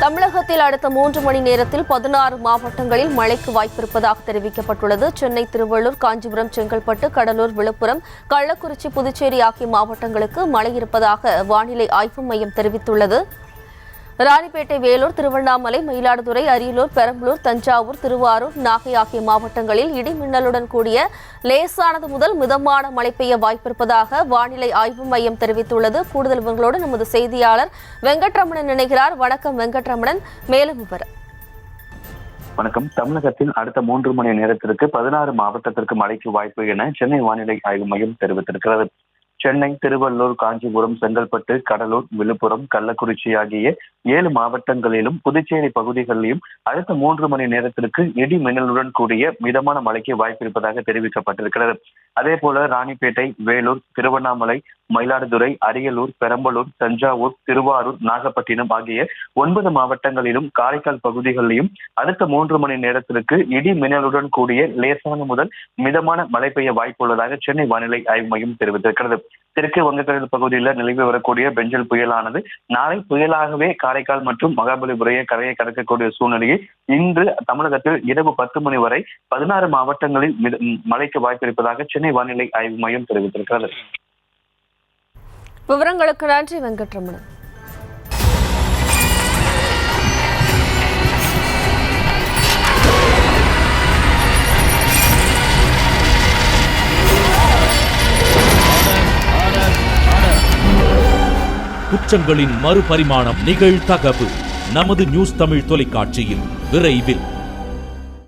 தமிழகத்தில் அடுத்த 3 மணி நேரத்தில் 16 மாவட்டங்களில் மழைக்கு வாய்ப்பிருப்பதாக தெரிவிக்கப்பட்டுள்ளது. சென்னை, திருவள்ளூர், காஞ்சிபுரம், செங்கல்பட்டு, கடலூர், விழுப்புரம், கள்ளக்குறிச்சி, புதுச்சேரி ஆகிய மாவட்டங்களுக்கு மழை இருப்பதாக வானிலை ஆய்வு மையம் தெரிவித்துள்ளது. ராணிப்பேட்டை, வேலூர், திருவண்ணாமலை, மயிலாடுதுறை, அரியலூர், பெரம்பலூர், தஞ்சாவூர், திருவாரூர், நாகை ஆகிய மாவட்டங்களில் இடி மின்னலுடன் கூடிய லேசானது முதல் மிதமான மழை பெய்ய வாய்ப்பிருப்பதாக வானிலை ஆய்வு மையம் தெரிவித்துள்ளது. கூடுதல் விவரங்களோடு நமது செய்தியாளர் வெங்கட்ரமணன் இணைகிறார். வணக்கம் வெங்கட்ரமணன், மேலும் விவரம். வணக்கம். தமிழகத்தில் அடுத்த 3 மணி நேரத்திற்கு 16 மாவட்டத்திற்கு மழைக்கு வாய்ப்பு என சென்னை வானிலை ஆய்வு மையம் தெரிவித்திருக்கிறது. சென்னை, திருவள்ளூர், காஞ்சிபுரம், செங்கல்பட்டு, கடலூர், விழுப்புரம், கள்ளக்குறிச்சி ஆகிய 7 மாவட்டங்களிலும் புதுச்சேரி பகுதிகளிலும் அடுத்த 3 மணி நேரத்திற்கு இடி மின்னலுடன் கூடிய மிதமான மழைக்கு வாய்ப்பிருப்பதாக தெரிவிக்கப்பட்டிருக்கிறது. அதே போல ராணிப்பேட்டை, வேலூர், திருவண்ணாமலை, மயிலாடுதுறை, அரியலூர், பெரம்பலூர், தஞ்சாவூர், திருவாரூர், நாகப்பட்டினம் ஆகிய 9 மாவட்டங்களிலும் காரைக்கால் பகுதிகளிலும் அடுத்த 3 மணி நேரத்திற்கு இடி மின்னலுடன் கூடிய லேசான முதல் மிதமான மழை பெய்ய வாய்ப்புள்ளதாக சென்னை வானிலை ஆய்வு மையம் தெரிவித்திருக்கிறது. தெற்கு வங்கக்கடல் பகுதியில் நிலவி வரக்கூடிய பெஞ்சல் புயலானது நாளை புயலாகவே காரைக்கால் மற்றும் மகாபலிபுரையை கரையை கடக்கக்கூடிய சூழ்நிலையை இன்று தமிழகத்தில் இரவு 10 மணி வரை 16 மாவட்டங்களில் மழைக்கு வாய்ப்பிருப்பதாக சென்னை வானிலை ஆய்வு மையம் தெரிவித்திருக்கிறது. விவரங்களுக்கு நன்றி வெங்கட்ரமணன். குற்றங்களின் மறுபரிமாணம் நிகழ்தகவு நமது நியூஸ் தமிழ் தொலைக்காட்சியில் விரைவில்.